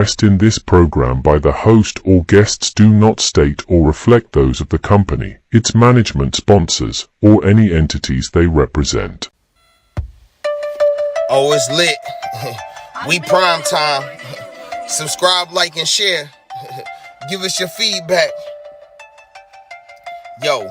expressed in this program by the host or guests do not state or reflect those of the company, its management, sponsors, or any entities they represent. Oh, it's lit. We prime time. Subscribe, like, and share. Give us your feedback. Yo,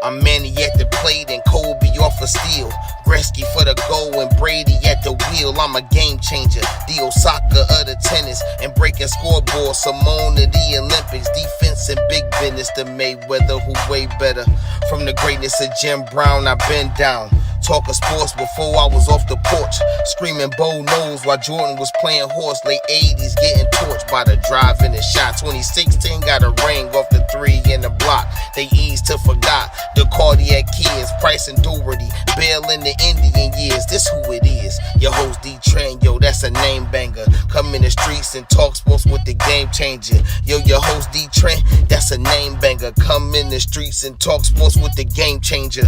I'm Manny at the plate and Kobe off a steal. Gretzky for the goal and Brady at the wheel. I'm a game changer, the Osaka of the tennis, and breaking scoreboard. Simone of the Olympics, defense and big business. The Mayweather who way better. From the greatness of Jim Brown, I've been down. Talking sports before I was off the porch. Screaming Bo knows while Jordan was playing horse. Late 80s getting torched by the drive and the shot. 2016 got a ring off the 3 in the block. They eased to forgot the cardiac kids. Price and Doherty, Bell in the Indian years. This who it is. Your host DeeTrynt, yo, that's a name banger. Come in the streets and talk sports with the game changer. Yo, your host DeeTrynt, that's a name banger. Come in the streets and talk sports with the game changer.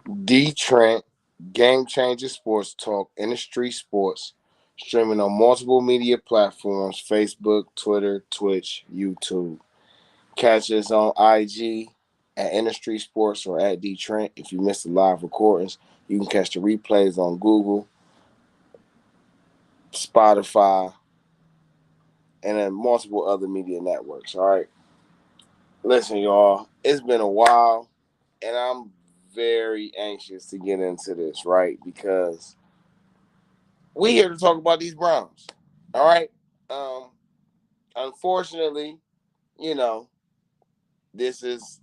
DeeTrynt, Game Changer Sports Talk, InDaStreetzSportz, streaming on multiple media platforms: Facebook, Twitter, Twitch, YouTube. Catch us on IG at InDaStreetzSportz or at DeeTrynt. If you missed the live recordings, you can catch the replays on Google, Spotify, and then multiple other media networks. All right. Listen, y'all, it's been a while, and I'm very anxious to get into this, right? Because we here to talk about these Browns. All right. Unfortunately, this is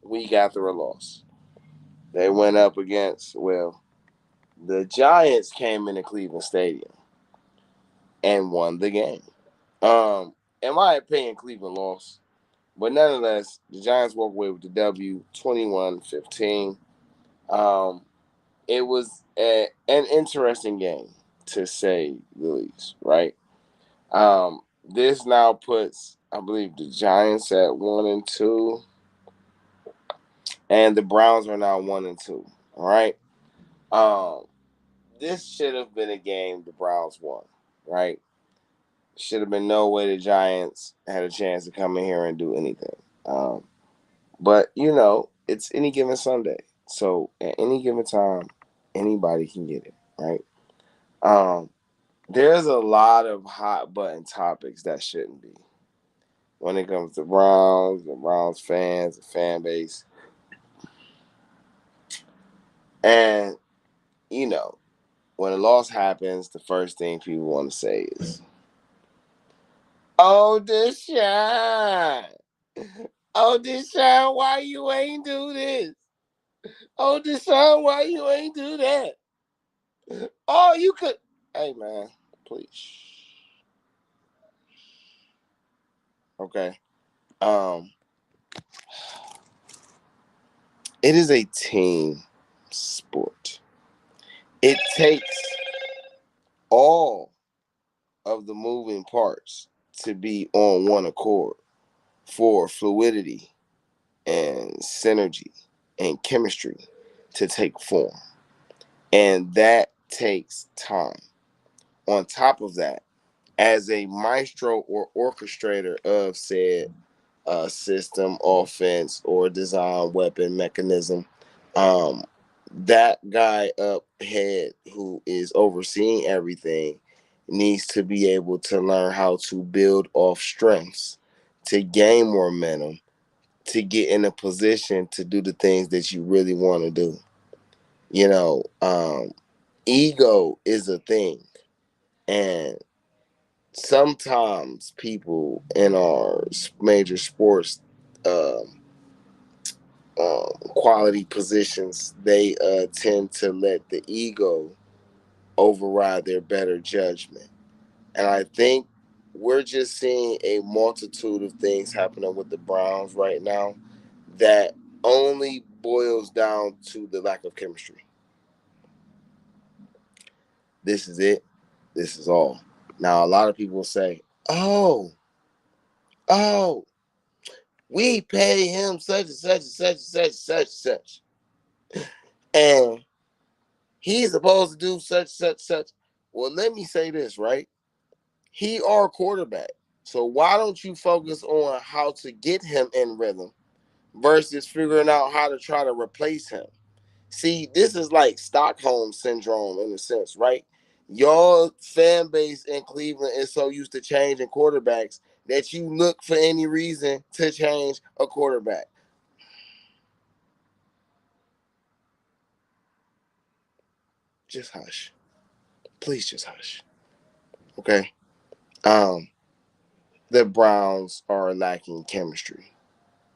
week after a loss. They went up against, the Giants came into Cleveland Stadium and won the game. In my opinion, Cleveland lost. But nonetheless, the Giants walk away with the W, 21-15. It was an interesting game, to say the least, right? This now puts, I believe, the Giants at 1-2, and the Browns are now 1-2. All right. This should have been a game the Browns won, right? Should have been no way the Giants had a chance to come in here and do anything. But it's any given Sunday, so at any given time, anybody can get it, right? There's a lot of hot button topics that shouldn't be when it comes to Browns, the Browns fans, the fan base. And, when a loss happens, the first thing people want to say is, "Oh, Deshaun. Oh, Deshaun, why you ain't do this? Oh, Deshaun, why you ain't do that? Oh, you could." Hey, man, please. Okay. It is a team sport. It takes all of the moving parts to be on one accord for fluidity and synergy and chemistry to take form. And that takes time. On top of that, as a maestro or orchestrator of said system, offense, or design, weapon, mechanism, that guy up ahead who is overseeing everything needs to be able to learn how to build off strengths, to gain momentum, to get in a position to do the things that you really want to do. Ego is a thing. And sometimes people in our major sports quality positions, they tend to let the ego override their better judgment. And I think we're just seeing a multitude of things happening with the Browns right now that only boils down to the lack of chemistry. This is it. This is all. Now, a lot of people say, oh, we pay him such and such and such and such and such and such. And He's supposed to do such. Well, let me say this, right? He our quarterback. So why don't you focus on how to get him in rhythm versus figuring out how to try to replace him? See, this is like Stockholm syndrome in a sense, right? Your fan base in Cleveland is so used to changing quarterbacks that you look for any reason to change a quarterback. Just hush. Please just hush. Okay? Um, the Browns are lacking chemistry,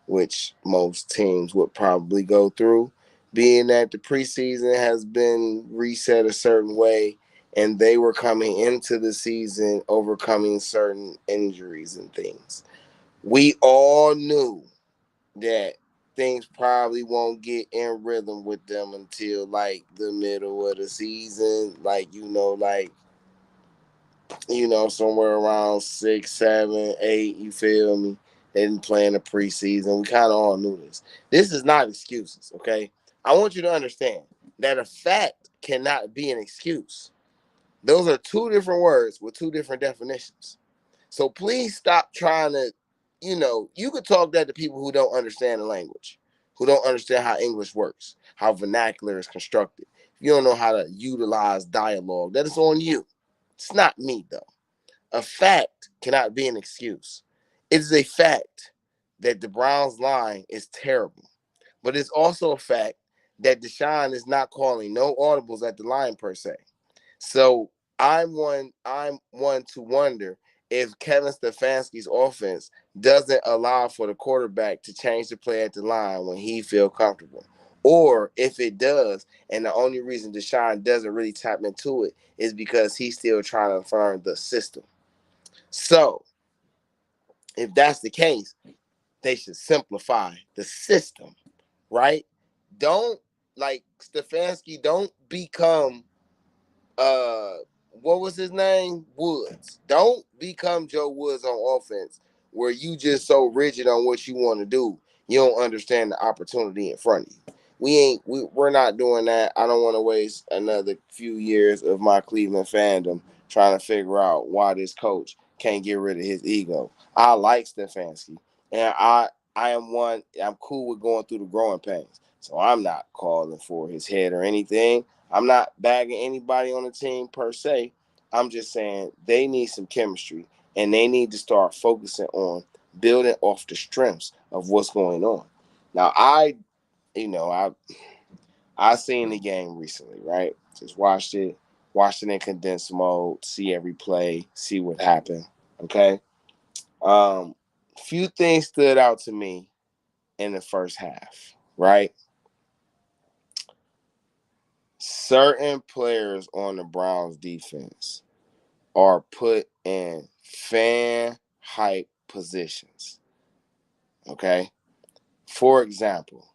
which most teams would probably go through, being that the preseason has been reset a certain way and they were coming into the season overcoming certain injuries and things. We all knew that things probably won't get in rhythm with them until like the middle of the season, somewhere around 6, 7, 8. You feel me? They didn't play in the preseason. We kind of all knew this. This is not excuses, okay? I want you to understand that a fact cannot be an excuse. Those are two different words with two different definitions. So please stop trying to, you could talk that to people who don't understand the language, who don't understand how English works, how vernacular is constructed. If you don't know how to utilize dialogue, that is on you. It's not me, though. A fact cannot be an excuse. It is a fact that the Browns line is terrible. But it's also a fact that Deshaun is not calling no audibles at the line per se. So I'm one to wonder if Kevin Stefanski's offense doesn't allow for the quarterback to change the play at the line when he feel comfortable. Or if it does, and the only reason Deshaun doesn't really tap into it is because he's still trying to learn the system. So, if that's the case, they should simplify the system, right? Don't like Stefanski, don't become what was his name? Woods. Don't become Joe Woods on offense where you just so rigid on what you want to do. You don't understand the opportunity in front of you. We're not doing that. I don't want to waste another few years of my Cleveland fandom trying to figure out why this coach can't get rid of his ego. I like Stefanski. And I'm cool with going through the growing pains. So I'm not calling for his head or anything. I'm not bagging anybody on the team per se. I'm just saying they need some chemistry and they need to start focusing on building off the strengths of what's going on. Now, I seen the game recently, right? Just watched it in condensed mode, see every play, see what happened. Okay. Few things stood out to me in the first half, right? Certain players on the Browns defense are put in fan hype positions. Okay. For example,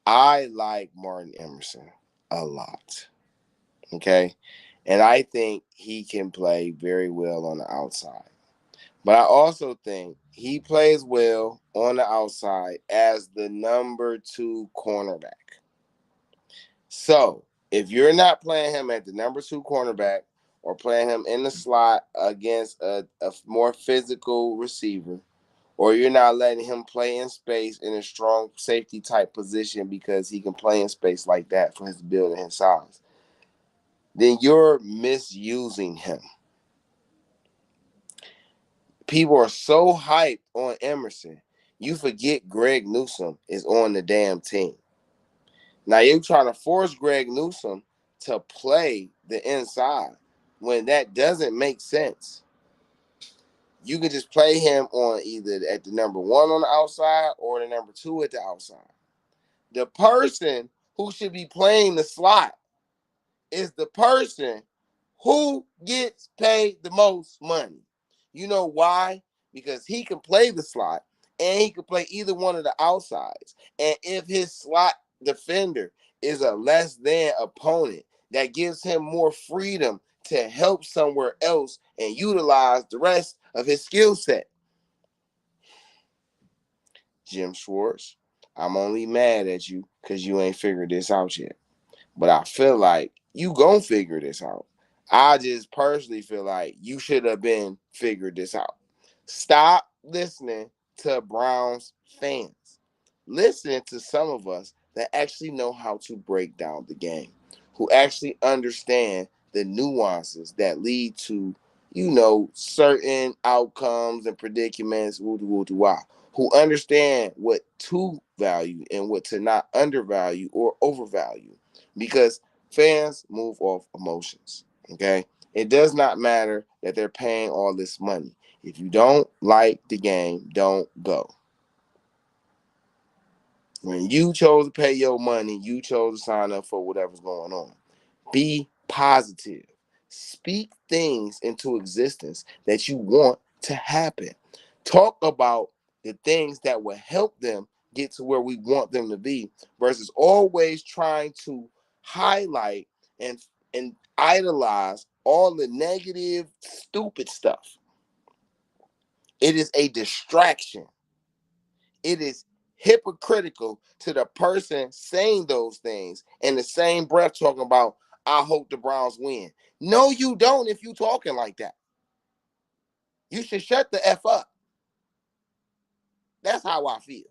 I like Martin Emerson a lot. Okay. And I think he can play very well on the outside. But I also think he plays well on the outside as the number 2 cornerback. So if you're not playing him at the number 2 cornerback or playing him in the slot against a more physical receiver, or you're not letting him play in space in a strong safety type position because he can play in space like that for his build and his size, then you're misusing him. People are so hyped on Emerson, you forget Greg Newsome is on the damn team. Now you're trying to force Greg Newsome to play the inside when that doesn't make sense. You can just play him on either at the number 1 on the outside or the number 2 at the outside. The person who should be playing the slot is the person who gets paid the most money. You know why? Because he can play the slot and he can play either one of the outsides. And if his slot defender is a less than opponent, that gives him more freedom to help somewhere else and utilize the rest of his skill set. Jim Schwartz, I'm only mad at you because you ain't figured this out yet. But I feel like You gonna figure this out. I just personally feel like you should have been figured this out. Stop listening to Browns fans. Listen to some of us that actually know how to break down the game, who actually understand the nuances that lead to, certain outcomes and predicaments, who understand what to value and what to not undervalue or overvalue. Because fans move off emotions. Okay. It does not matter that they're paying all this money. If you don't like the game, don't go. When you chose to pay your money, you chose to sign up for whatever's going on. Be positive. Speak things into existence that you want to happen. Talk about the things that will help them get to where we want them to be versus always trying to highlight and idolize all the negative, stupid stuff. It is a distraction. It is hypocritical to the person saying those things in the same breath talking about, I hope the Browns win. No, you don't if you talking like that. You should shut the F up. That's how I feel.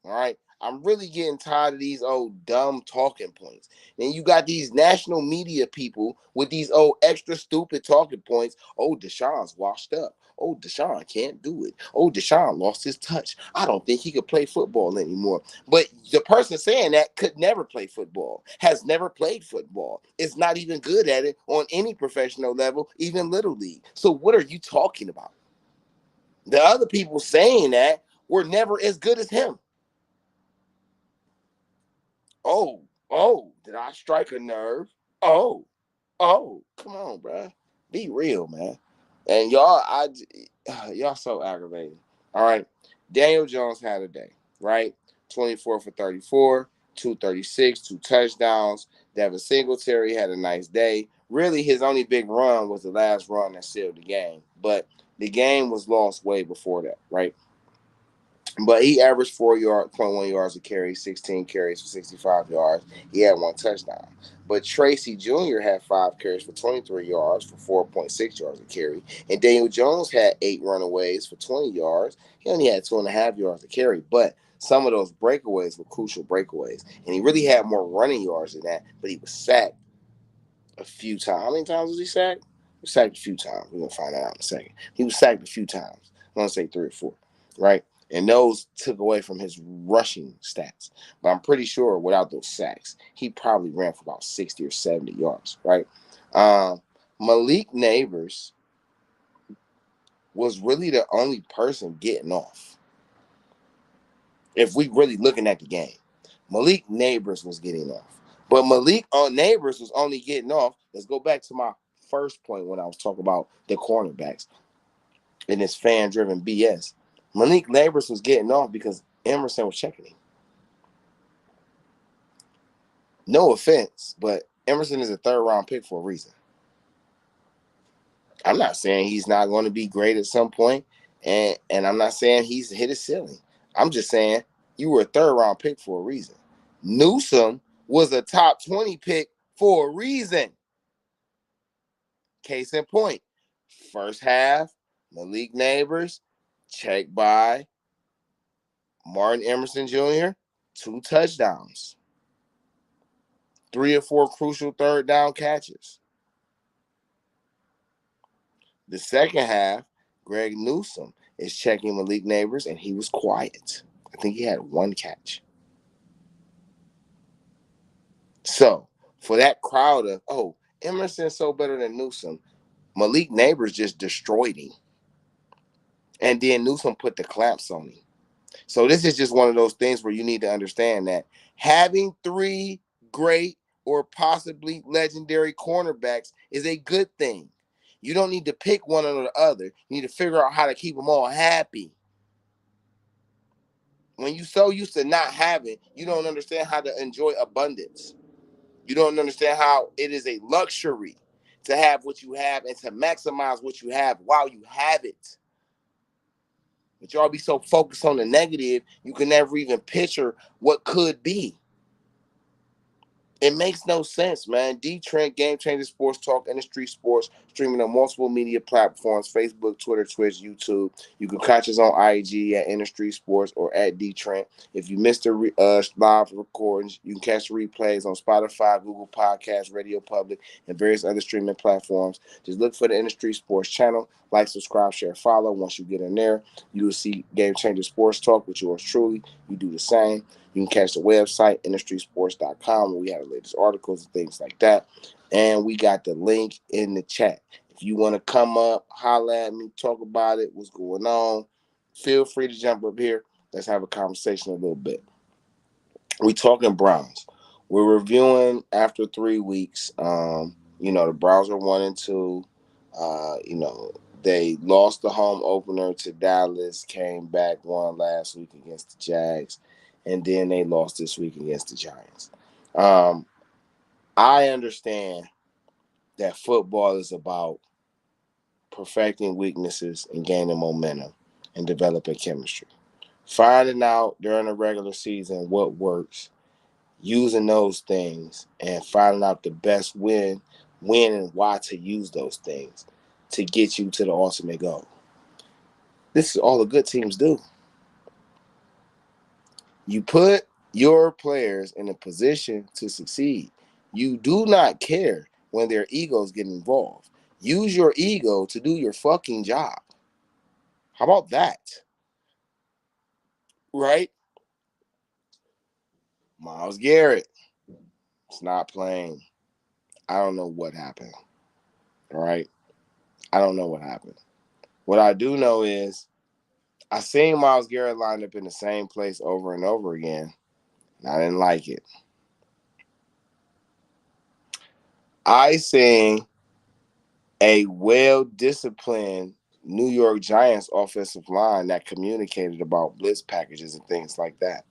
All right. I'm really getting tired of these old dumb talking points. And you got these national media people with these old extra stupid talking points. Oh, Deshaun's washed up. Oh, Deshaun can't do it. Oh, Deshaun lost his touch. I don't think he could play football anymore. But the person saying that could never play football, has never played football, is not even good at it on any professional level, even little league. So what are you talking about? The other people saying that were never as good as him. Did I strike a nerve? Come on, bro. Be real, man. And y'all so aggravating. All right. Daniel Jones had a day, right? 24 for 34, 236, 2 touchdowns. Devin Singletary had a nice day. Really, his only big run was the last run that sealed the game. But the game was lost way before that, right? But he averaged 4.1 yards a carry, 16 carries for 65 yards. He had 1 touchdown. But Tracy Jr. had 5 carries for 23 yards for 4.6 yards a carry. And Daniel Jones had 8 runaways for 20 yards. He only had 2.5 yards a carry. But some of those breakaways were crucial breakaways. And he really had more running yards than that. But he was sacked a few times. How many times was he sacked? He was sacked a few times. We're going to find that out in a second. He was sacked a few times. I'm going to say 3 or 4, right? And those took away from his rushing stats. But I'm pretty sure without those sacks, he probably ran for about 60 or 70 yards, right? Malik Neighbors was really the only person getting off. If we really looking at the game, Malik Neighbors was getting off. But Malik on Neighbors was only getting off. Let's go back to my first point when I was talking about the cornerbacks and this fan-driven BS. Malik Neighbors was getting off because Emerson was checking him. No offense, but Emerson is a third-round pick for a reason. I'm not saying he's not going to be great at some point, and I'm not saying he's hit his ceiling. I'm just saying you were a third-round pick for a reason. Newsome was a top 20 pick for a reason. Case in point, first half, Malik Neighbors, checked by Martin Emerson Jr., 2 touchdowns, 3 or 4 crucial third down catches. The second half, Greg Newsome is checking Malik Neighbors, and he was quiet. I think he had 1 catch. So, for that crowd of, Emerson's so better than Newsome, Malik Neighbors just destroyed him. And then Newsome put the clamps on him. So this is just one of those things where you need to understand that having 3 great or possibly legendary cornerbacks is a good thing. You don't need to pick one or the other. You need to figure out how to keep them all happy. When you're so used to not having, you don't understand how to enjoy abundance. You don't understand how it is a luxury to have what you have and to maximize what you have while you have it. But y'all be so focused on the negative, you can never even picture what could be. It makes no sense, man. DeeTrynt, Game Changer Sports Talk, Industry Sports, streaming on multiple media platforms: Facebook, Twitter, Twitch, YouTube. You can catch us on IG at Industry Sports or at DeeTrynt. If you missed the live recordings, you can catch the replays on Spotify, Google Podcasts, Radio Public, and various other streaming platforms. Just look for the Industry Sports channel. Like, subscribe, share, follow. Once you get in there, you will see Game Changer Sports Talk with yours truly. You do the same. You can catch the website, InDaStreetzSportz.com, where we have the latest articles and things like that. And we got the link in the chat. If you want to come up, holler at me, talk about it, what's going on, feel free to jump up here. Let's have a conversation a little bit. We talking Browns. We're reviewing after 3 weeks. The Browns are 1-2. They lost the home opener to Dallas, came back, won last week against the Jags, and then they lost this week against the Giants. I understand that football is about perfecting weaknesses and gaining momentum and developing chemistry. Finding out during the regular season what works, using those things, and finding out the best when and why to use those things to get you to the ultimate goal. This is all the good teams do. You put your players in a position to succeed. You do not care when their egos get involved. Use your ego to do your fucking job. How about that? Right? Myles Garrett is not playing. I don't know what happened. All right? I don't know what happened. What I do know is I seen Myles Garrett lined up in the same place over and over again, and I didn't like it. I seen a well-disciplined New York Giants offensive line that communicated about blitz packages and things like that.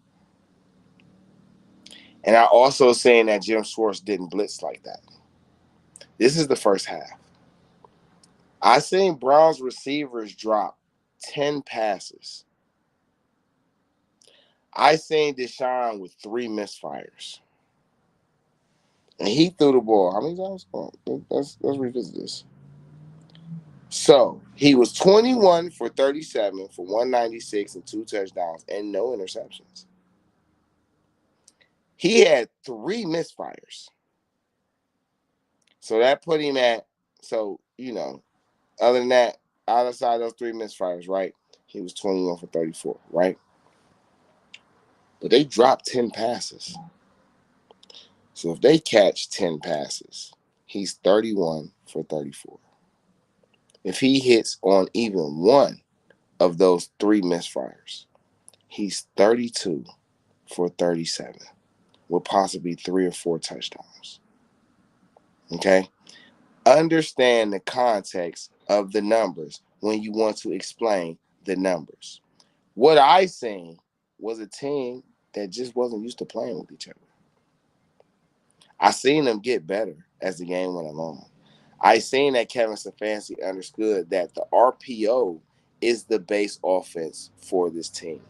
And I also seen that Jim Schwartz didn't blitz like that. This is the first half. I seen Browns receivers drop 10 passes. I seen Deshaun with 3 misfires. And he threw the ball. How many times? Let's revisit this. So he was 21 for 37 for 196 and 2 touchdowns and no interceptions. He had 3 misfires. So that put him at, other than that, outside those 3 misfires, right? He was 21 for 34, right? But they dropped 10 passes. So if they catch 10 passes, he's 31 for 34. If he hits on even one of those 3 misfires, he's 32 for 37 with possibly 3 or 4 touchdowns. Okay? Understand the context of the numbers when you want to explain the numbers. What I seen was a team that just wasn't used to playing with each other. I seen them get better as the game went along. I seen that Kevin Stefanski understood that the RPO is the base offense for this team.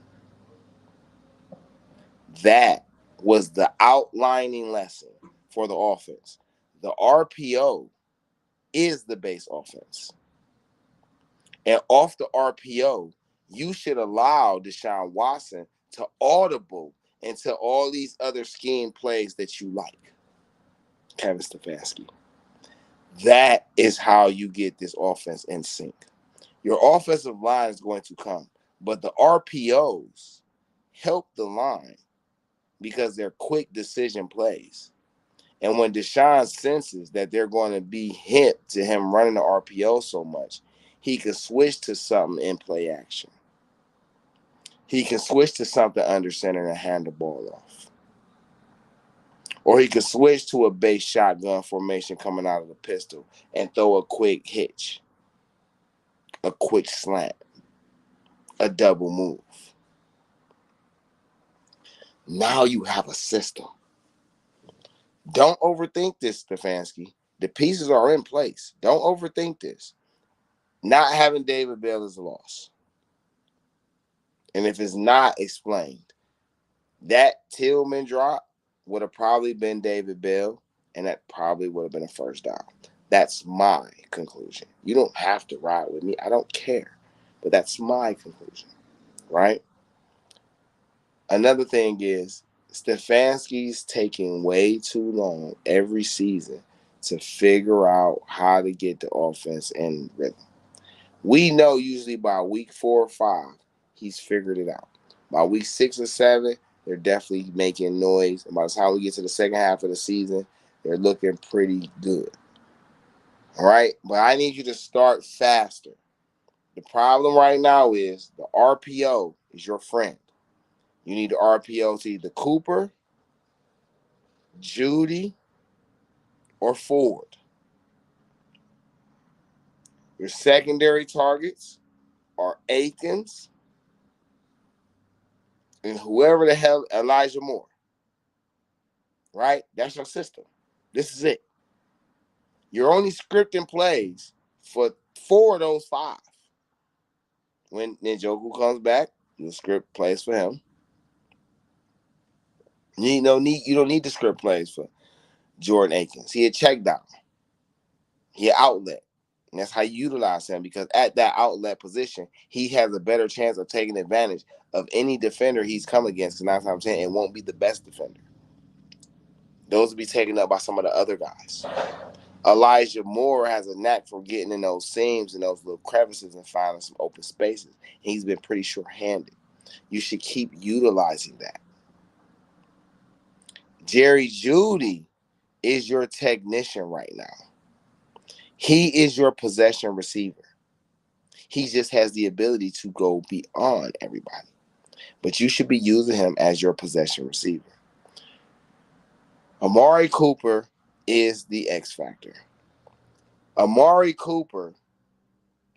That was the outlining lesson for the offense. The RPO is the base offense. And off the RPO, you should allow Deshaun Watson to audible into all these other scheme plays that you like. Kevin Stefanski. That is how you get this offense in sync. Your offensive line is going to come, but the RPOs help the line because they're quick decision plays. And when Deshaun senses that they're going to be hip to him running the RPO so much, he can switch to something in play action. He can switch to something under center and hand the ball off. Or he could switch to a base shotgun formation coming out of the pistol and throw a quick hitch, a quick slant, a double move. Now you have a system. Don't overthink this, Stefanski. The pieces are in place. Don't overthink this. Not having David Bell is a loss. And if it's not explained, that Tillman drop would have probably been David Bell, and that probably would have been a first down. That's my conclusion. You don't have to ride with me. I don't care. But that's my conclusion, right? Another thing is Stefanski's taking way too long every season to figure out how to get the offense in rhythm. We know usually by week 4 or 5, he's figured it out. By week 6 or 7, they're definitely making noise. And by the time we get to the second half of the season, they're looking pretty good. All right? But I need you to start faster. The problem right now is the RPO is your friend. You need the RPO to either Cooper, Judy, or Ford. Your secondary targets are Akins and whoever the hell Elijah Moore. Right? That's your system. This is it. You're only scripting plays for 4 of those 5. When Njoku comes back, you script plays for him. You don't need to script plays for Jordan Akins. He a check down. He an outlet. And that's how you utilize him, because at that outlet position, he has a better chance of taking advantage of any defender he's come against. And that's what I'm saying. It won't be the best defender. Those will be taken up by some of the other guys. Elijah Moore has a knack for getting in those seams and those little crevices and finding some open spaces. He's been pretty sure-handed. You should keep utilizing that. Jerry Jeudy is your technician right now. He is your possession receiver. He just has the ability to go beyond everybody. But you should be using him as your possession receiver. Amari Cooper is the X factor. Amari Cooper,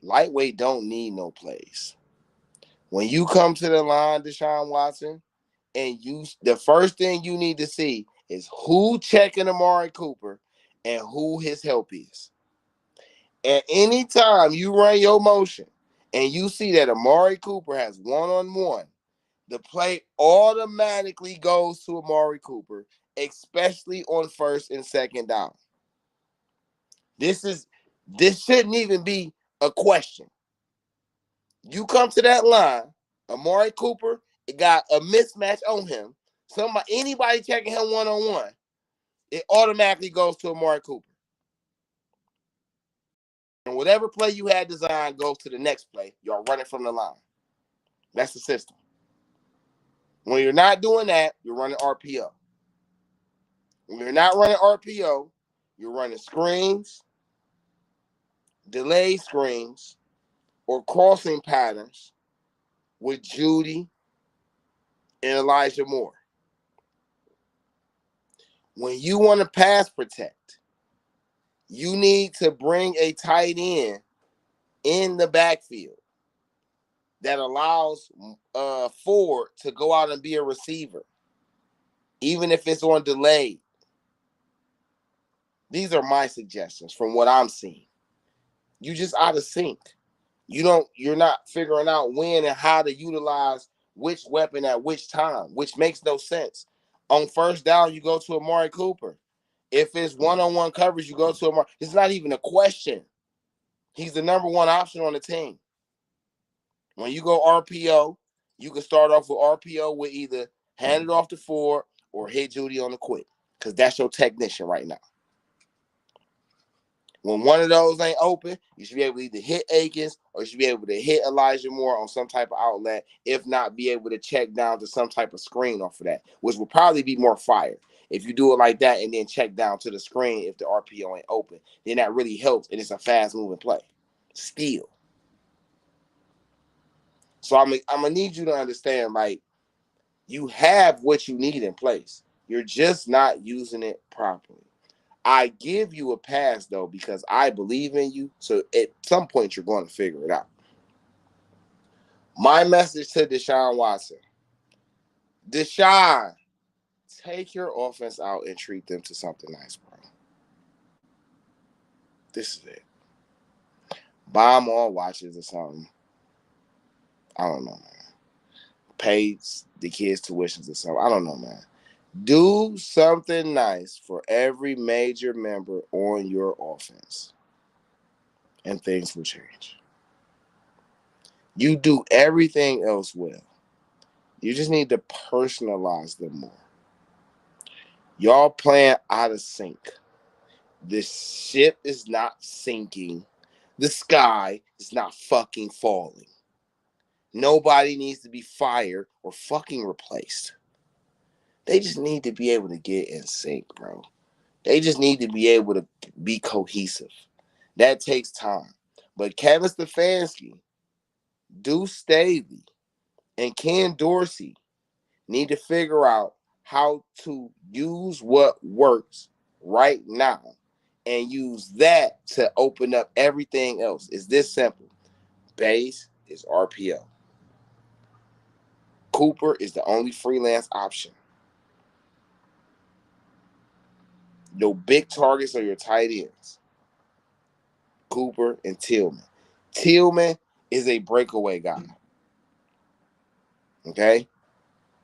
lightweight, don't need no plays. When you come to the line, Deshaun Watson, and the first thing you need to see is who checking Amari Cooper and who his help is. And anytime you run your motion and you see that Amari Cooper has one-on-one, the play automatically goes to Amari Cooper, especially on first and second down. This shouldn't even be a question. You come to that line, Amari Cooper, it got a mismatch on him. Anybody checking him one-on-one, it automatically goes to Amari Cooper. And whatever play you had designed goes to the next play. You're running from the line. That's the system. When you're not doing that, you're running RPO. When you're not running RPO, you're running screens, delay screens, or crossing patterns with Judy and Elijah Moore. When you want to pass protect, you need to bring a tight end in the backfield that allows Ford to go out and be a receiver, even if it's on delay. These are my suggestions from what I'm seeing. You just out of sync. You're not figuring out when and how to utilize which weapon at which time, which makes no sense. On first down, you go to Amari Cooper. If it's one-on-one coverage, you go to Amari. It's not even a question. He's the number one option on the team. When you go RPO, you can start off with RPO with either hand it off to Ford or hit Judy on the quick, because that's your technician right now. When one of those ain't open, you should be able to either hit Akins or you should be able to hit Elijah Moore on some type of outlet, if not be able to check down to some type of screen off of that, which will probably be more fire. If you do it like that and then check down to the screen if the RPO ain't open, then that really helps, and it's a fast-moving play. Still. So I'm going to need you to understand, like, you have what you need in place. You're just not using it properly. I give you a pass, though, because I believe in you. So at some point, you're going to figure it out. My message to Deshaun Watson. Deshaun, take your offense out and treat them to something nice, bro. This is it. Buy them all watches or something. I don't know, man. Pay the kids' tuitions or something. I don't know, man. Do something nice for every major member on your offense, and things will change. You do everything else well. You just need to personalize them more. Y'all playing out of sync. The ship is not sinking. The sky is not fucking falling. Nobody needs to be fired or fucking replaced. They just need to be able to get in sync, bro. They just need to be able to be cohesive. That takes time. But Kevin Stefanski, Deuce Staley, and Ken Dorsey need to figure out how to use what works right now and use that to open up everything else. It's this simple. Base is RPO. Cooper is the only freelance option. Your big targets are your tight ends, Cooper and Tillman. Tillman is a breakaway guy. Okay?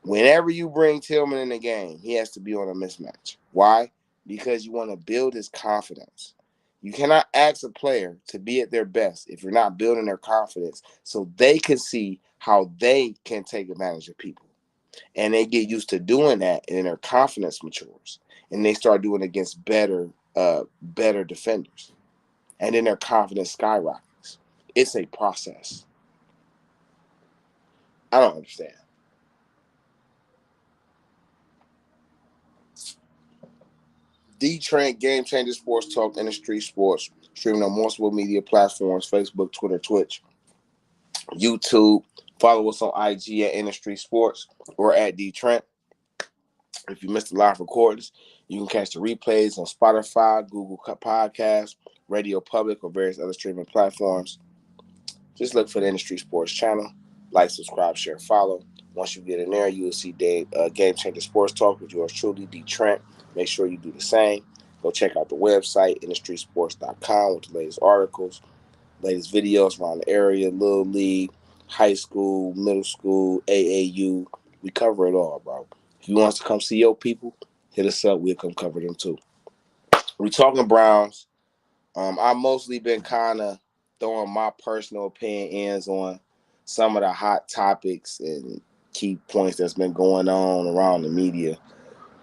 Whenever you bring Tillman in the game, he has to be on a mismatch. Why? Because you want to build his confidence. You cannot ask a player to be at their best if you're not building their confidence so they can see how they can take advantage of people. And they get used to doing that, and then their confidence matures. And they start doing it against better defenders. And then their confidence skyrockets. It's a process. I don't understand. DeeTrynt, Game Changer Sports Talk, InDaStreetzSportz, streaming on multiple media platforms, Facebook, Twitter, Twitch, YouTube. Follow us on IG at InDaStreetzSportz or at DeeTrynt. If you missed the live recordings, you can catch the replays on Spotify, Google Podcasts, Radio Public, or various other streaming platforms. Just look for the InDaStreetzSportz channel. Like, subscribe, share, follow. Once you get in there, you will see Game Changer Sports Talk with yours truly, DeeTrynt. Make sure you do the same. Go check out the website, InDaStreetzSportz.com, with the latest articles, latest videos around the area, Little League, high school, middle school, AAU. We cover it all, bro. If you want us to come see your people, hit us up. We'll come cover them too. We talking Browns. I've mostly been kind of throwing my personal opinions on some of the hot topics and key points that's been going on around the media,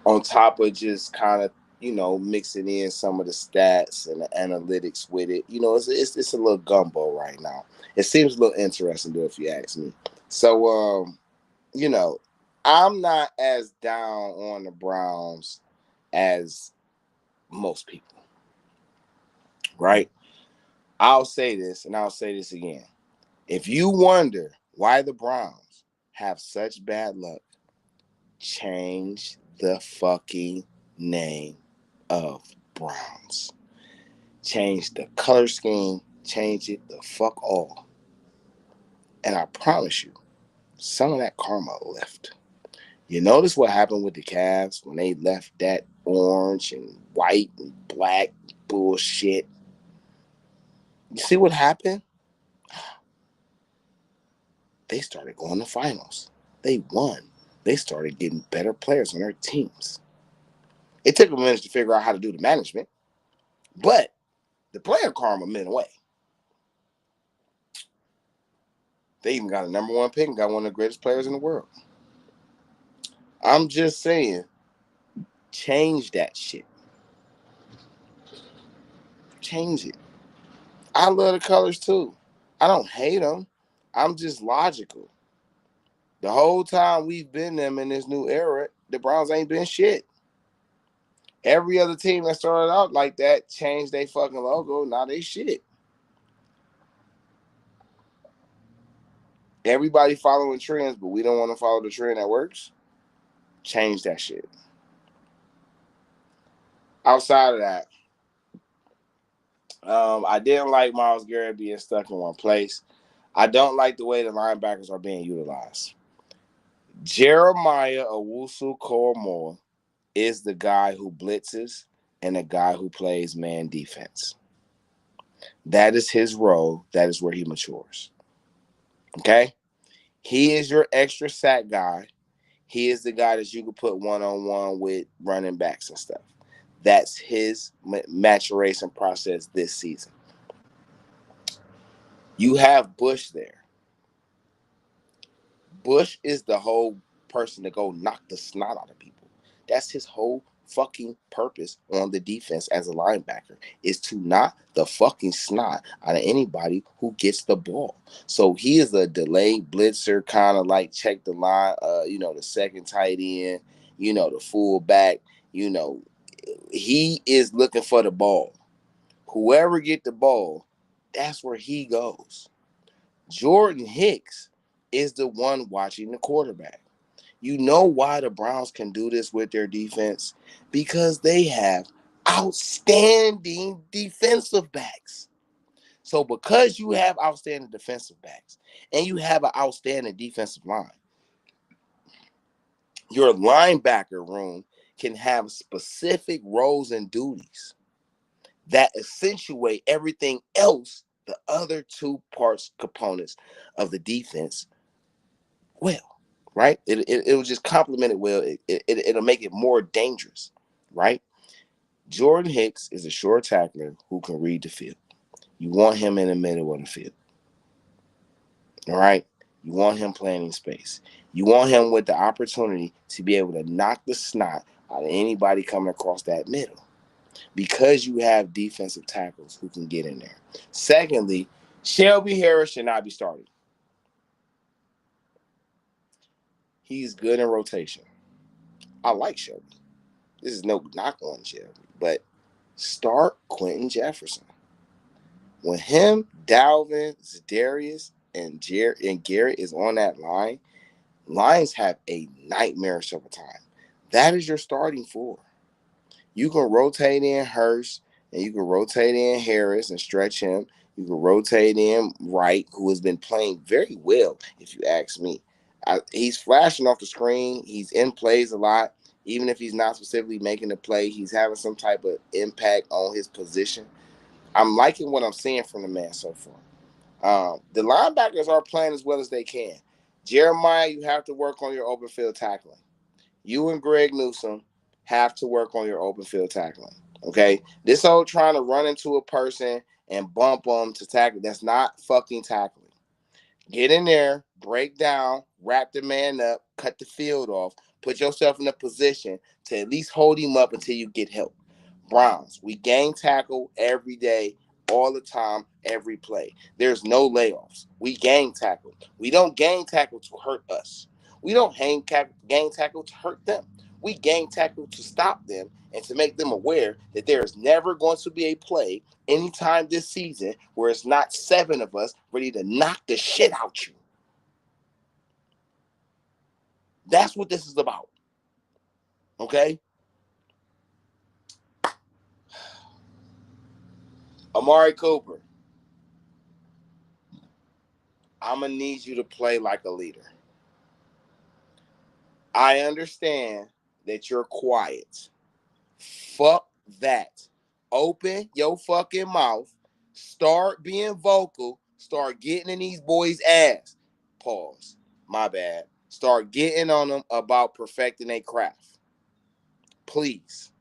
on top of just kind of, mixing in some of the stats and the analytics with it. It's a little gumbo right now. It seems a little interesting, though, if you ask me. So, I'm not as down on the Browns as most people, right? I'll say this, and I'll say this again. If you wonder why the Browns have such bad luck, change the fucking name of Browns. Change the color scheme. Change it the fuck all. And I promise you, some of that karma left. You notice what happened with the Cavs when they left that orange and white and black bullshit? You see what happened? They started going to finals. They won. They started getting better players on their teams. It took a minute to figure out how to do the management, but the player karma went away. They even got a number one pick and got one of the greatest players in the world. I'm just saying, change that shit. Change it. I love the colors too. I don't hate them. I'm just logical. The whole time we've been them in this new era, the Browns ain't been shit. Every other team that started out like that changed their fucking logo. Now they shit. Everybody following trends, but we don't want to follow the trend that works. Change that shit. Outside of that, I didn't like Myles Garrett being stuck in one place. I don't like the way the linebackers are being utilized. Jeremiah Owusu-Koramoah is the guy who blitzes and the guy who plays man defense. That is his role. That is where he matures. Okay? He is your extra sack guy. He is the guy that you could put one-on-one with running backs and stuff. That's his maturation process this season. You have Bush there. Bush is the whole person to go knock the snot out of people. That's his whole fucking purpose on the defense as a linebacker, is to knock the fucking snot out of anybody who gets the ball. So he is a delayed blitzer, kind of like check the line, the second tight end, the fullback, he is looking for the ball. Whoever get the ball, that's where he goes. Jordan Hicks is the one watching the quarterback. You know why the Browns can do this with their defense? Because they have outstanding defensive backs. So because you have outstanding defensive backs and you have an outstanding defensive line, your linebacker room can have specific roles and duties that accentuate everything else, the other two components of the defense, well, right? It will just complement it well. It'll make it more dangerous, right? Jordan Hicks is a short tackler who can read the field. You want him in the middle of the field, all right? You want him playing in space. You want him with the opportunity to be able to knock the snot out of anybody coming across that middle, because you have defensive tackles who can get in there. Secondly, Shelby Harris should not be starting. He's good in rotation. I like Shelby. This is no knock on Shelby, but start Quentin Jefferson. When him, Dalvin, Za'Darius, and Garrett is on that line, Lions have a nightmarish of a time. That is your starting four. You can rotate in Hurst, and you can rotate in Harris and stretch him. You can rotate in Wright, who has been playing very well, if you ask me. He's flashing off the screen. He's in plays a lot. Even if he's not specifically making the play, he's having some type of impact on his position. I'm liking what I'm seeing from the man so far. The linebackers are playing as well as they can. Jeremiah, you have to work on your open field tackling. You and Greg Newsome have to work on your open field tackling. Okay? This whole trying to run into a person and bump them to tackle, that's not fucking tackling. Get in there, break down, wrap the man up, cut the field off, put yourself in a position to at least hold him up until you get help. Browns, we gang tackle every day, all the time, every play. There's no layoffs. We gang tackle. We don't gang tackle to hurt us. We don't gang tackle to hurt them. We gang tackle to stop them and to make them aware that there is never going to be a play anytime this season where it's not 7 of us ready to knock the shit out you. That's what this is about. Okay? Amari Cooper, I'm going to need you to play like a leader. I understand that you're quiet. Fuck that. Open your fucking mouth. Start being vocal. Start getting in these boys' ass. Pause. My bad. Start getting on them about perfecting their craft. Please.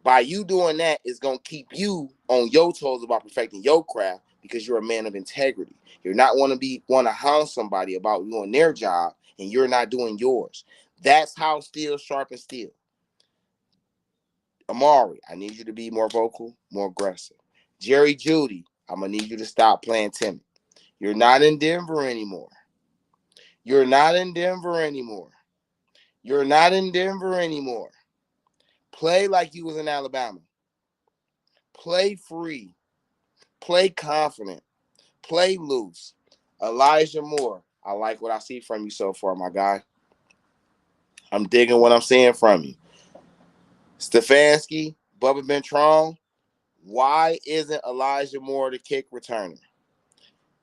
By you doing that, it's going to keep you on your toes about perfecting your craft, because you're a man of integrity. You're not want to hound somebody about doing their job and you're not doing yours. That's how steel sharpens steel. Amari, I need you to be more vocal, more aggressive. Jerry Jeudy, I'm going to need you to stop playing timid. You're not in Denver anymore. You're not in Denver anymore. You're not in Denver anymore. Play like you was in Alabama. Play free. Play confident. Play loose. Elijah Moore, I like what I see from you so far, my guy. I'm digging what I'm seeing from you. Stefanski, Bubba Bentrone, why isn't Elijah Moore the kick returner?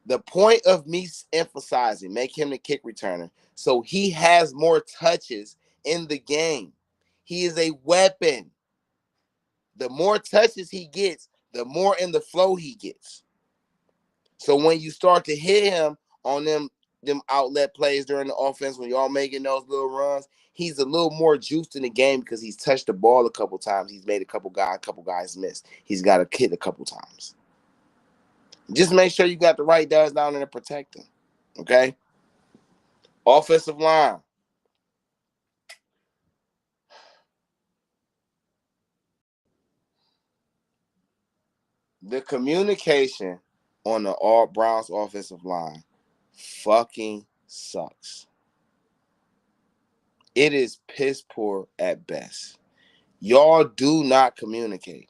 The point of me emphasizing, make him the kick returner, so he has more touches in the game. He is a weapon. The more touches he gets, the more in the flow he gets. So when you start to hit him on them them outlet plays during the offense when y'all making those little runs. He's a little more juiced in the game because he's touched the ball a couple times. He's made a couple guys miss. He's got a hit a couple times. Just make sure you got the right guys down there to protect him. Okay? Offensive line. The communication on the all Browns offensive line fucking sucks. It is piss poor at best. Y'all do not communicate.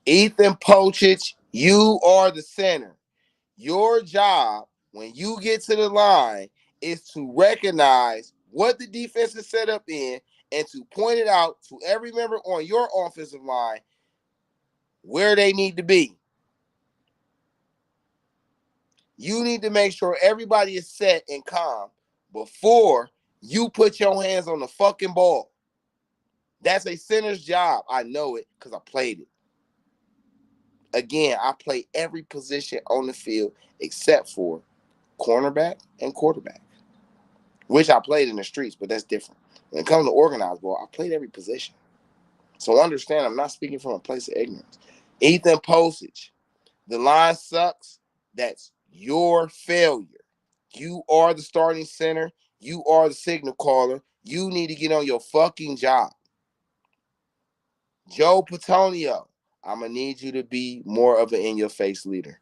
Ethan Pochich, you are the center. Your job when you get to the line is to recognize what the defense is set up in and to point it out to every member on your offensive line where they need to be. You need to make sure everybody is set and calm before you put your hands on the fucking ball. That's a center's job. I know it because I played it. Again, I play every position on the field except for cornerback and quarterback, which I played in the streets, but that's different. When it comes to organized ball, I played every position. So understand, I'm not speaking from a place of ignorance. Ethan Postage, the line sucks. That's your failure. You are the starting center. You are the signal caller. You need to get on your fucking job. Joe Patonio, I'm going to need you to be more of an in-your-face leader.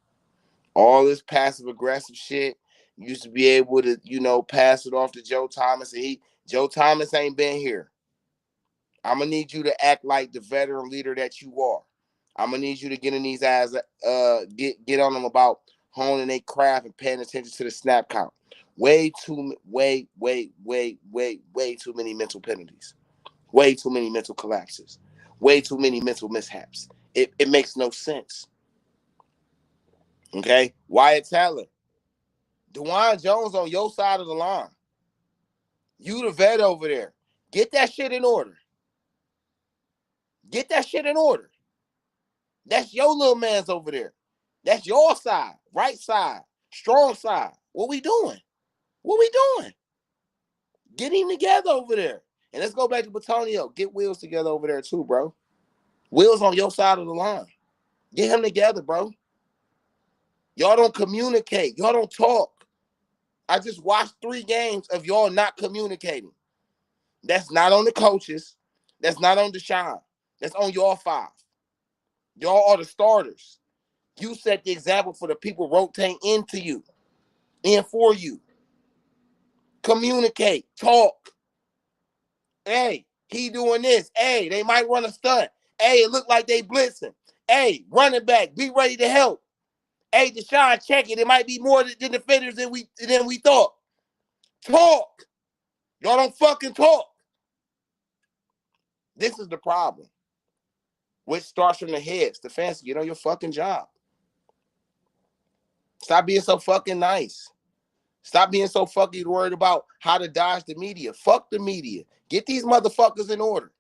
All this passive-aggressive shit, you used to be able to, pass it off to Joe Thomas. And Joe Thomas ain't been here. I'm going to need you to act like the veteran leader that you are. I'm going to need you to get in these guys, get on them about honing their craft and paying attention to the snap count. Way too many mental penalties. Way too many mental collapses. Way too many mental mishaps. It makes no sense. Okay? Wyatt Teller. DeJuan Jones on your side of the line. You the vet over there. Get that shit in order. Get that shit in order. That's your little man's over there. That's your side. Right side. Strong side. What we doing? What we doing? Get him together over there. And let's go back to Batonio. Get Wills together over there too, bro. Wills on your side of the line. Get him together, bro. Y'all don't communicate. Y'all don't talk. I just watched 3 games of y'all not communicating. That's not on the coaches. That's not on Deshaun. That's on y'all 5. Y'all are the starters. You set the example for the people rotating into you and for you. Communicate. Talk. Hey, he doing this. Hey, they might run a stunt. Hey, it look like they blitzing. Hey, running back, be ready to help. Hey, Deshaun, check it. It might be more than defenders than we thought. Talk. Y'all don't fucking talk. This is the problem. Which starts from the head. Stefanski, get on your fucking job. Stop being so fucking nice. Stop being so fucking worried about how to dodge the media. Fuck the media. Get these motherfuckers in order.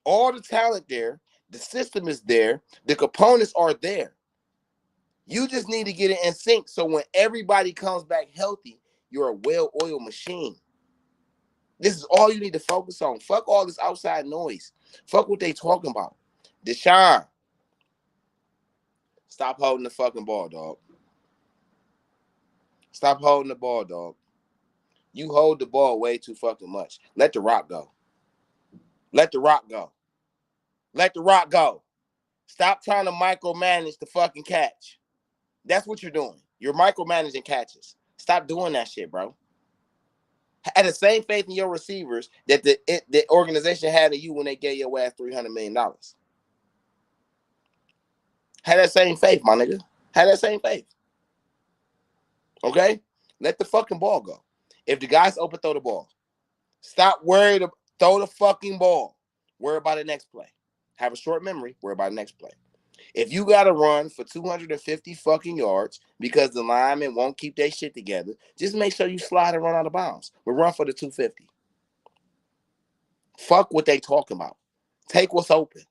All the talent there. The system is there. The components are there. You just need to get it in sync so when everybody comes back healthy, you're a well-oiled machine. This is all you need to focus on. Fuck all this outside noise. Fuck what they talking about. Deshaun, stop holding the fucking ball, dog. Stop holding the ball, dog. You hold the ball way too fucking much. Let the rock go. Let the rock go. Let the rock go. Stop trying to micromanage the fucking catch. That's what you're doing. You're micromanaging catches. Stop doing that shit, bro. Had the same faith in your receivers that the organization had in you when they gave your ass $300 million. Had that same faith, my nigga. Had that same faith. Okay? Let the fucking ball go. If the guy's open, throw the ball. Stop worrying. Throw the fucking ball. Worry about the next play. Have a short memory. Worry about the next play. If you got to run for 250 fucking yards because the linemen won't keep their shit together, just make sure you slide and run out of bounds. But run for the 250. Fuck what they talking about. Take what's open.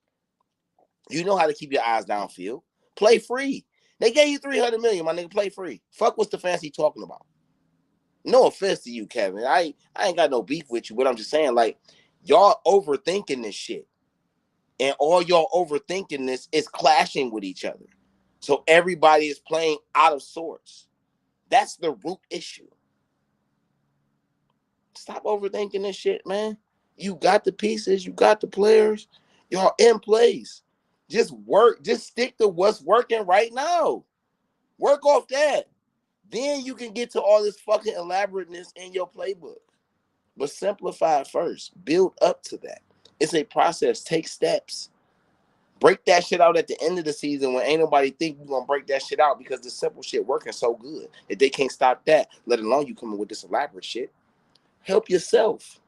You know how to keep your eyes downfield. Play free. They gave you $300 million, my nigga. Play free. Fuck what's the fancy talking about. No offense to you, Kevin. I ain't got no beef with you, but I'm just saying, like, y'all overthinking this shit. And all y'all overthinking this is clashing with each other. So everybody is playing out of sorts. That's the root issue. Stop overthinking this shit, man. You got the pieces, you got the players, y'all in place. Just work, just stick to what's working right now. Work off that. Then you can get to all this fucking elaborateness in your playbook. But simplify it first. Build up to that. It's a process. Take steps. Break that shit out at the end of the season when ain't nobody think you're going to break that shit out because the simple shit working so good. If they can't stop that, let alone you coming with this elaborate shit. Help yourself.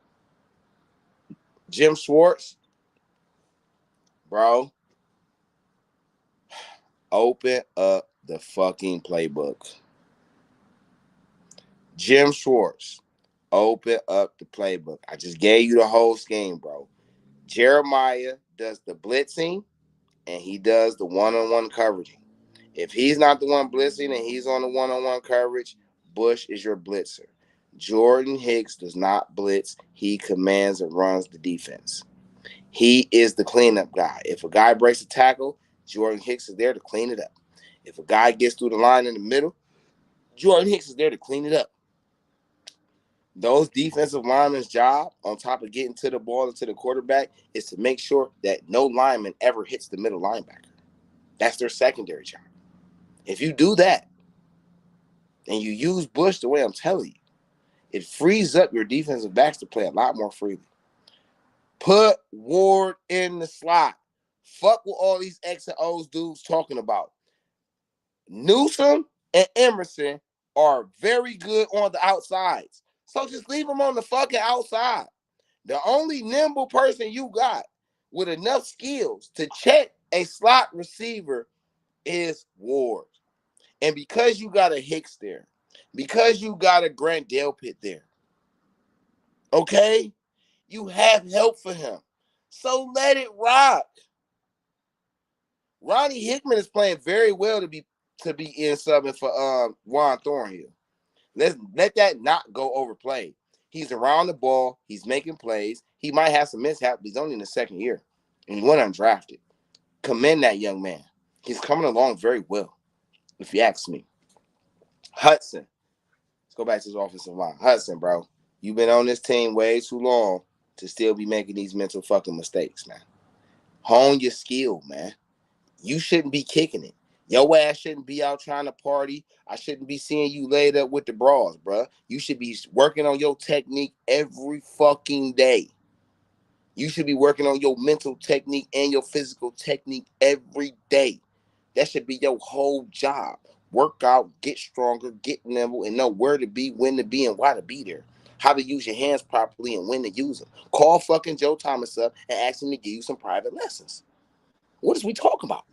Jim Schwartz, bro, open up the fucking playbook. Jim Schwartz, open up the playbook. I just gave you the whole scheme, bro. Jeremiah does the blitzing, and he does the one-on-one coveraging. If he's not the one blitzing and he's on the one-on-one coverage, Bush is your blitzer. Jordan Hicks does not blitz. He commands and runs the defense. He is the cleanup guy. If a guy breaks a tackle, Jordan Hicks is there to clean it up. If a guy gets through the line in the middle, Jordan Hicks is there to clean it up. Those defensive linemen's job, on top of getting to the ball and to the quarterback, is to make sure that no lineman ever hits the middle linebacker. That's their secondary job. If you do that, and you use Bush the way I'm telling you, it frees up your defensive backs to play a lot more freely. Put Ward in the slot. Fuck what all these X and O's dudes talking about. Newsome and Emerson are very good on the outsides. So just leave them on the fucking outside. The only nimble person you got with enough skills to check a slot receiver is Ward. And because you got a Hicks there, because you got a Grant Delpit there, okay, you have help for him. So let it rock. Ronnie Hickman is playing very well to be in subbing for Juan Thornhill. Let that not go overplayed. He's around the ball. He's making plays. He might have some mishaps, but he's only in the second year. And he went undrafted. Commend that young man. He's coming along very well, if you ask me. Hudson. Let's go back to his offensive line. Hudson, bro. You've been on this team way too long to still be making these mental fucking mistakes, man. Hone your skill, man. You shouldn't be kicking it. Your ass shouldn't be out trying to party. I shouldn't be seeing you laid up with the bras, bro. You should be working on your technique every fucking day. You should be working on your mental technique and your physical technique every day. That should be your whole job. Work out, get stronger, get nimble, and know where to be, when to be, and why to be there. How to use your hands properly and when to use them. Call fucking Joe Thomas up and ask him to give you some private lessons. What is we talking about?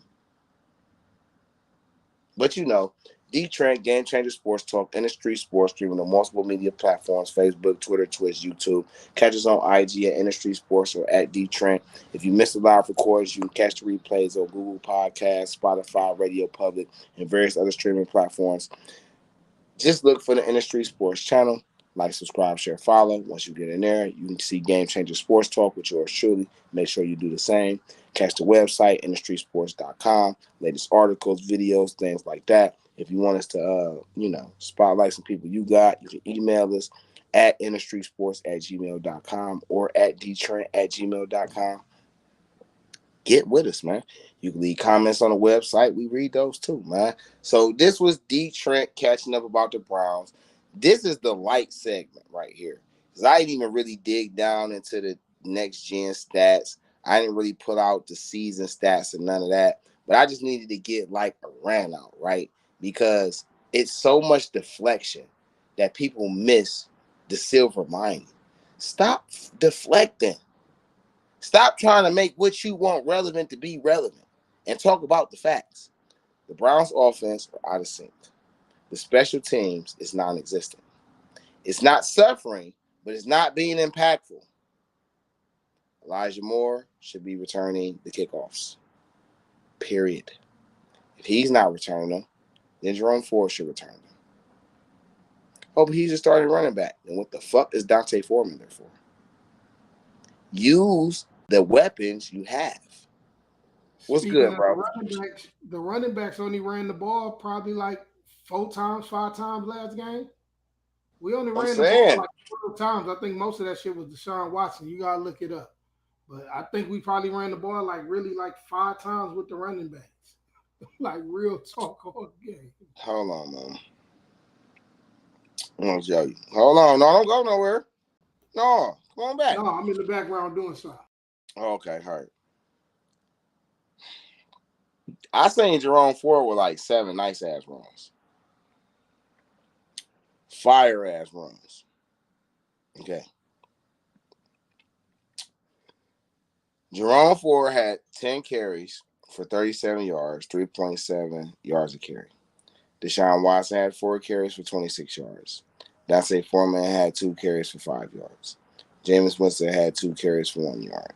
But you know, DeeTrynt, Game Changer Sports Talk, InDaStreetzSportz, Sports streaming on multiple media platforms, Facebook, Twitter, Twitch, YouTube. Catch us on IG at InDaStreetzSportz or at DeeTrynt. If you missed the live recordings, you can catch the replays on Google Podcasts, Spotify, Radio Public, and various other streaming platforms. Just look for the InDaStreetzSportz channel. Like, subscribe, share, follow. Once you get in there, you can see Game Changer Sports Talk with yours truly. Make sure you do the same. Catch the website, InDaStreetzSportz.com. Latest articles, videos, things like that. If you want us to, spotlight some people you got, you can email us at InDaStreetzSportz@gmail.com or at DeeTrynt@gmail.com. Get with us, man. You can leave comments on the website. We read those too, man. So this was DeeTrynt catching up about the Browns. This is the light segment right here. Because I didn't even really dig down into the next gen stats. I didn't really put out the season stats and none of that. But I just needed to get like a rant out, right? Because it's so much deflection that people miss the silver lining. Stop deflecting. Stop trying to make what you want relevant to be relevant and talk about the facts. The Browns offense are out of sync. The special teams is non-existent. It's not suffering, but it's not being impactful. Elijah Moore should be returning the kickoffs. Period. If he's not returning them, then Jerome Ford should return them. Oh, but he's a starting running back. And what the fuck is Dante Foreman there for? Use the weapons you have. What's Speaking good, of bro? the running backs only ran the ball probably like 4 times, 5 times last game. We only I'm ran the ball saying. like 12 times. I think most of that shit was Deshaun Watson. You gotta look it up. But I think we probably ran the ball like really like 5 times with the running backs. Like real talk all game. Hold on, man. I'm gonna tell you. Hold on. No, don't go nowhere. No, come on back. No, I'm in the background doing something. Okay, all right. I seen Jerome Ford with like 7 nice ass runs. Fire ass runs. Okay. Jerome Ford had 10 carries for 37 yards, 3.7 yards a carry. Deshaun Watson had 4 carries for 26 yards. Dante Foreman had 2 carries for 5 yards. Jameis Winston had 2 carries for 1 yard.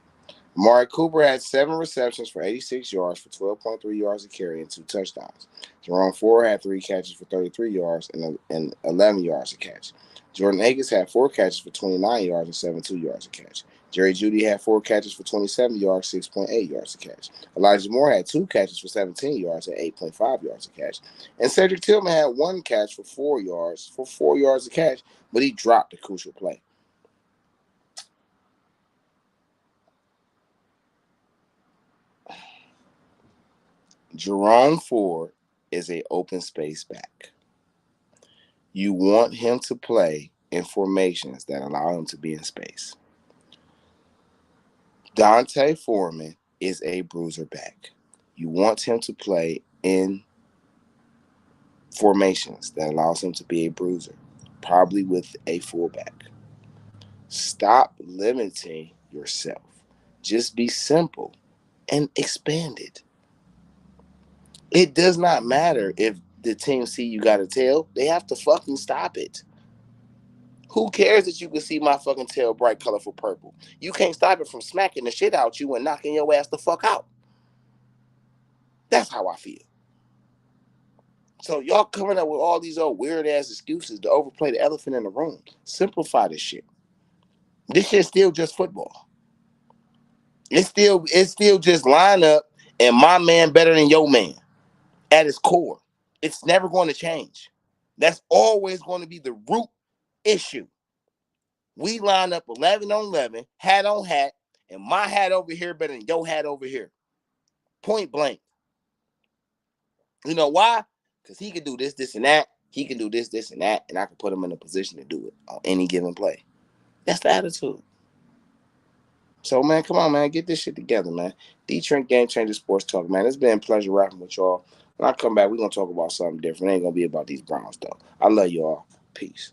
Amari Cooper had 7 receptions for 86 yards for 12.3 yards a carry and 2 touchdowns. Jerome Ford had 3 catches for 33 yards and 11 yards a catch. Jordan Akins had 4 catches for 29 yards and 72 yards a catch. Jerry Jeudy had 4 catches for 27 yards, 6.8 yards a catch. Elijah Moore had 2 catches for 17 yards and 8.5 yards a catch. And Cedric Tillman had 1 catch for 4 yards a catch, but he dropped a crucial play. Jerome Ford is an open space back. You want him to play in formations that allow him to be in space. Dante Foreman is a bruiser back. You want him to play in formations that allows him to be a bruiser, probably with a fullback. Stop limiting yourself. Just be simple and expand it. It does not matter if the team see you got a tail. They have to fucking stop it. Who cares that you can see my fucking tail bright, colorful purple? You can't stop it from smacking the shit out you and knocking your ass the fuck out. That's how I feel. So y'all coming up with all these old weird ass excuses to overplay the elephant in the room. Simplify this shit. This shit's still just football. It's still just line up and my man better than your man at its core. It's never going to change. That's always going to be the root issue. We line up 11 on 11, hat on hat, and my hat over here better than your hat over here. Point blank. You know why? Because he can do this, this, and that. He can do this, this, and that, and I can put him in a position to do it on any given play. That's the attitude. So, man, come on, man. Get this shit together, man. DeeTrynt Game Changer Sports Talk, man. It's been a pleasure rapping with y'all. When I come back, we're going to talk about something different. It ain't going to be about these Browns, though. I love y'all. Peace.